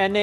NA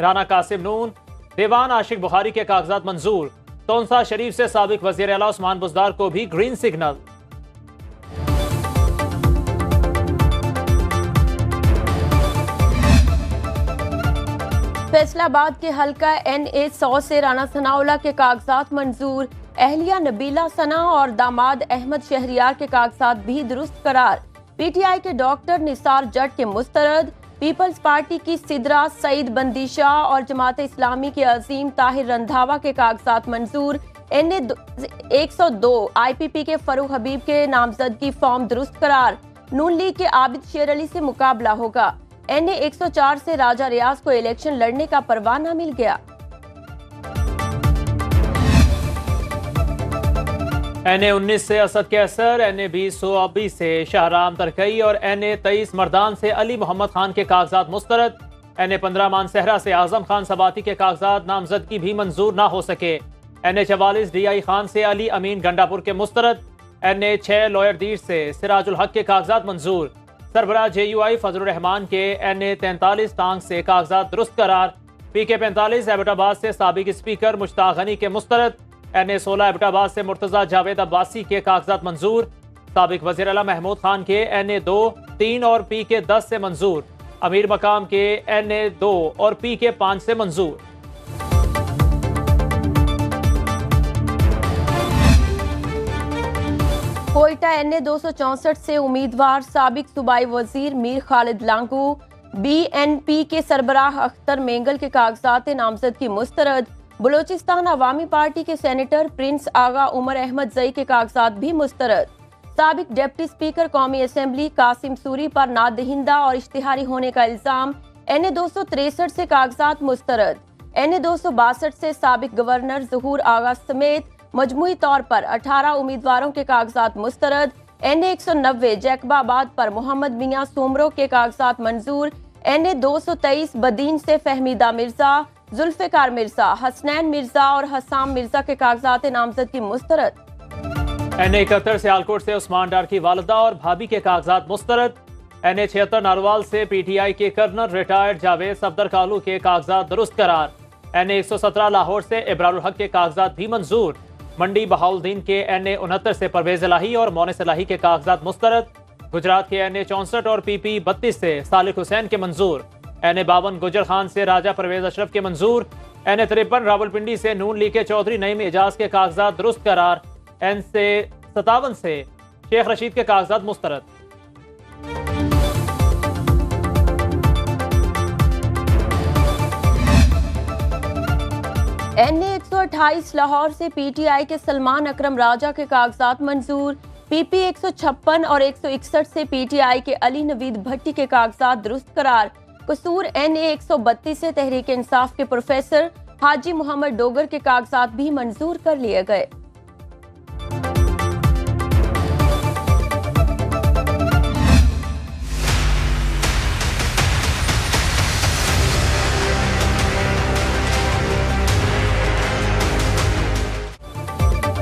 Rana Qasim نون دیوان عاشق بخاری کے کاغذات منظور، تونسا شریف سے سابق وزیر اعلیٰ عثمان بزدار کو بھی گرین سگنل۔ فیصل آباد کے حلقہ NA 100 سے رانا ثناءاللہ کے کاغذات منظور، اہلیہ نبیلہ ثنا اور داماد احمد شہریار کے کاغذات بھی درست قرار۔ PTI کے ڈاکٹر نثار جٹ کے مسترد، پیپلز پارٹی کی سدرا سعید بندیشا اور جماعت اسلامی کے عظیم طاہر رندھاوا کے کاغذات منظور۔ NA 102 IPP کے فروخ حبیب کے نامزدگی فارم درست قرار۔ نون لیگ کے عابد شیر علی سے مقابلہ ہوگا۔ NA 104 سے راجہ ریاض کو الیکشن لڑنے کا پروانہ مل گیا۔ NA 19 سے اسد کیسر، NA 20 سے شاہرام ترکئی اور NA 23 مردان سے علی محمد خان کے کاغذات مسترد۔ NA 15 مانسہرہ سے اعظم خان سباتی کے کاغذات نامزدگی بھی منظور نہ ہو سکے۔ NA 44 DI خان سے علی امین گنڈاپور کے مسترد۔ NA 6 لوئر دیر سے سراج الحق کے کاغذات منظور۔ سربراہ JUI فضل الرحمان کے NA 43 تانگ سے کاغذات درست قرار۔ PK 45 ایبٹ آباد سے سابق اسپیکر مشتاق غنی کے مسترد۔ NA 16 ایبٹ آباد سے مرتضیٰ جاوید عباسی کے کاغذات منظور۔ سابق وزیر اعلیٰ محمود خان کے NA 2, 3 اور PK 10 سے منظور۔ امیر مقام کے NA 2 اور PK 5 سے منظور۔ کوئٹہ NA 264 سے امیدوار سابق صوبائی وزیر میر خالد لانگو، BNP کے سربراہ اختر مینگل کے کاغذات نامزدگی مسترد۔ بلوچستان عوامی پارٹی کے سینیٹر پرنس آغا عمر احمد زئی کے کاغذات بھی مسترد۔ سابق ڈپٹی اسپیکر قومی اسمبلی قاسم سوری پر نادہندہ اور اشتہاری ہونے کا الزام، NA 263 سے کاغذات مسترد۔ NA 262 سے سابق گورنر ظہور آغا سمیت مجموعی طور پر 18 امیدواروں کے کاغذات مسترد۔ NA 190 جیکب آباد پر محمد میاں سومرو کے کاغذات منظور۔ NA 223 بدین سے فہمیدہ مرزا، ذوالفقار مرزا، حسنین مرزا اور حسام مرزا کے کاغذات نامزدگی مسترد۔ NA 71 سیالکوٹ سے عثمان ڈار کی والدہ اور بھابھی کے کاغذات مسترد۔ NA 76 ناروال سے PTI کے کرنل ریٹائرڈ جاوید صفدر کالو کے کاغذات درست قرار۔ NA 117 لاہور سے ابرار الحق کے کاغذات بھی منظور۔ منڈی بہاؤالدین کے NA 69 سے پرویز الہی اور مونس الہی کے کاغذات مسترد۔ گجرات کے NA 64 اور PP 32 سے صالح حسین کے منظور۔ NA 52 گجر خان سے راجہ پرویز اشرف کے منظور۔ NA 53 راولپنڈی سے نون لیگ کے چودھری نعیم اعجاز کے کاغذات درست قرار۔ NA 57 سے شیخ رشید کے کاغذات مسترد۔ NA 128 لاہور سے PTI کے سلمان اکرم راجہ کے کاغذات منظور۔ PP 156 اور 161 سے PTI کے علی نوید بھٹی کے کاغذات درست قرار۔ قصور NA 132 سے تحریک انصاف کے پروفیسر حاجی محمد ڈوگر کے کاغذات بھی منظور کر لیے گئے۔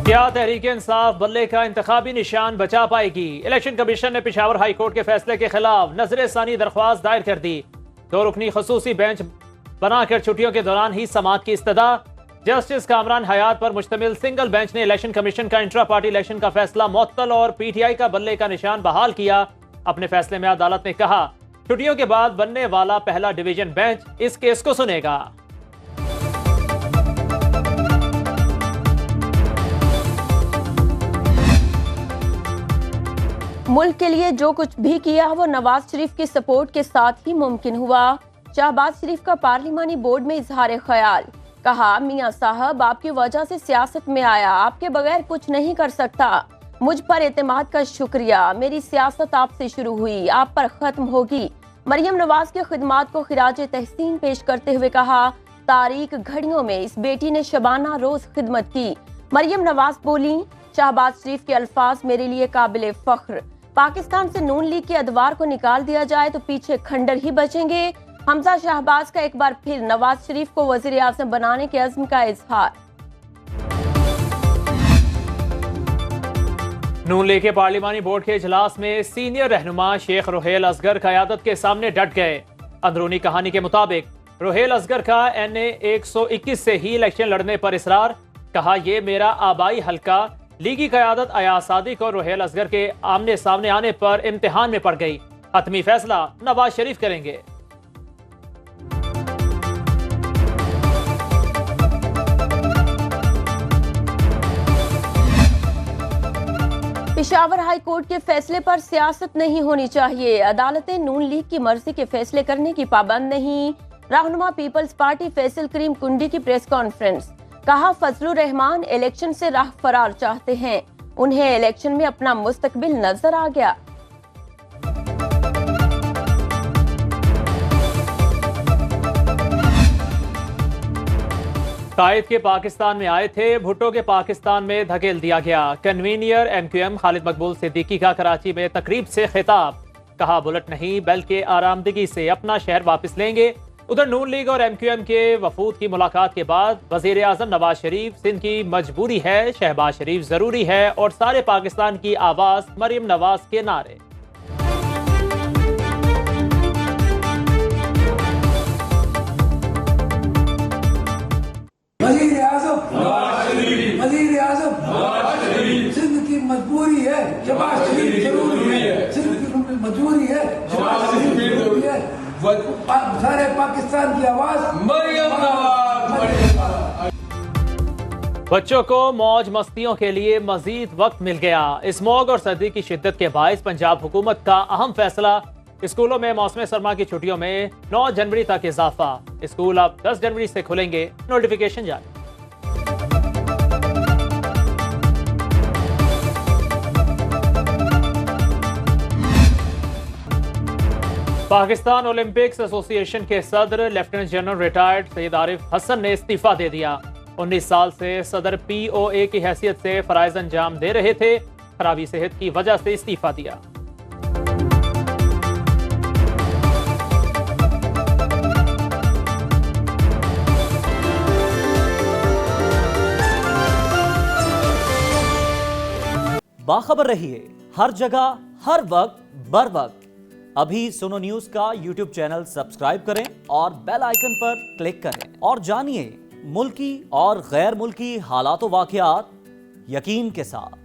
کیا تحریک انصاف بلے کا انتخابی نشان بچا پائے گی؟ الیکشن کمیشن نے پشاور ہائی کورٹ کے فیصلے کے خلاف نظر ثانی درخواست دائر کر دی۔ 2 رکنی خصوصی بینچ بنا کر چھٹیوں کے دوران ہی سماعت کی استدعا۔ جسٹس کامران حیات پر مشتمل سنگل بینچ نے الیکشن کمیشن کا انٹرا پارٹی الیکشن کا فیصلہ معطل اور PTI کا بلے کا نشان بحال کیا۔ اپنے فیصلے میں عدالت نے کہا چھٹیوں کے بعد بننے والا پہلا ڈویژن بینچ اس کیس کو سنے گا۔ ملک کے لیے جو کچھ بھی کیا وہ نواز شریف کی سپورٹ کے ساتھ ہی ممکن ہوا۔ شہباز شریف کا پارلیمانی بورڈ میں اظہار خیال، کہا میاں صاحب آپ کی وجہ سے سیاست میں آیا، آپ کے بغیر کچھ نہیں کر سکتا، مجھ پر اعتماد کا شکریہ، میری سیاست آپ سے شروع ہوئی آپ پر ختم ہوگی۔ مریم نواز کے خدمات کو خراج تحسین پیش کرتے ہوئے کہا تاریک گھڑیوں میں اس بیٹی نے شبانہ روز خدمت کی۔ مریم نواز بولی شہباز شریف کے الفاظ میرے لیے قابل فخر، پاکستان سے نون لیگ کے ادوار کو نکال دیا جائے تو پیچھے کھنڈر ہی بچیں گے۔ حمزہ شہباز کا ایک بار پھر نواز شریف کو وزیر اعظم بنانے کے عزم کا اظہار۔ نون لیگ کے پارلیمانی بورڈ کے اجلاس میں سینئر رہنما شیخ روحیل اصغر قیادت کے سامنے ڈٹ گئے۔ اندرونی کہانی کے مطابق روہیل اصغر کا NA 121 سے ہی الیکشن لڑنے پر اصرار، کہا یہ میرا آبائی حلقہ۔ لیگی قیادت ایاز صادق اور روہیل اصغر کے آمنے سامنے آنے پر امتحان میں پڑ گئی، حتمی فیصلہ نواز شریف کریں گے۔ پشاور ہائی کورٹ کے فیصلے پر سیاست نہیں ہونی چاہیے، عدالتیں نون لیگ کی مرضی کے فیصلے کرنے کی پابند نہیں۔ رہنما پیپلز پارٹی فیصل کریم کنڈی کی پریس کانفرنس، کہا فضل الرحمان الیکشن سے راہ فرار چاہتے ہیں، انہیں الیکشن میں اپنا مستقبل نظر آ گیا۔ قائد کے پاکستان میں آئے تھے، بھٹو کے پاکستان میں دھکیل دیا گیا۔ کنوینئر MQM خالد مقبول صدیقی کا کراچی میں تقریب سے خطاب، کہا بلٹ نہیں بلکہ آرامدگی سے اپنا شہر واپس لیں گے۔ ادھر نون لیگ اور MQM کے وفود کی ملاقات کے بعد وزیر اعظم نواز شریف، سندھ کی مجبوری ہے، شہباز شریف ضروری ہے اور سارے پاکستان کی آواز، مریم نواز کے نعرے۔ وزیر اعظم سندھ کی مجبوری ہے، شہباز شریف ضروری ہے، سندھ کی مجبوری ہے، شہباز شریف ضروری ہے، سارے پاکستان کی آواز مریم نواز۔ بچوں کو موج مستیوں کے لیے مزید وقت مل گیا۔ اسموگ اور سردی کی شدت کے باعث پنجاب حکومت کا اہم فیصلہ، اسکولوں میں موسم سرما کی چھٹیوں میں 9 جنوری تک اضافہ۔ اسکول اب 10 جنوری سے کھلیں گے، نوٹیفیکیشن جاری۔ پاکستان اولمپکس ایسوسی ایشن کے صدر لیفٹیننٹ جنرل ریٹائرڈ سید عارف حسن نے استعفیٰ دے دیا۔ 19 سال سے صدر POA کی حیثیت سے فرائض انجام دے رہے تھے، خرابی صحت کی وجہ سے استعفیٰ دیا۔ باخبر رہیے ہر جگہ ہر وقت بر وقت۔ ابھی سنو نیوز کا YouTube چینل سبسکرائب کریں اور بیل آئیکن پر کلک کریں اور جانیے ملکی اور غیر ملکی حالات و واقعات یقین کے ساتھ۔